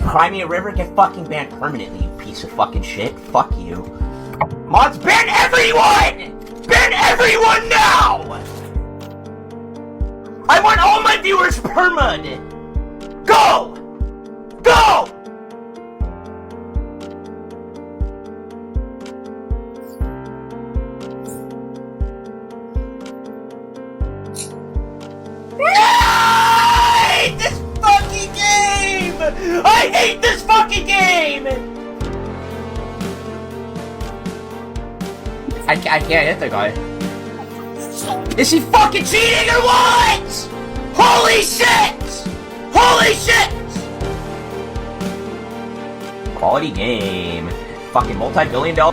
Crimea River, get fucking banned permanently, you piece of fucking shit. Fuck you. Mods, ban everyone! Ban everyone now! I want all my viewers perma'd! Go! Go! I hate this fucking game! I hate this fucking game! I can't hit the guy. Is he fucking cheating or what? Holy shit! Holy shit! Quality game. Fucking multi-billion-dollar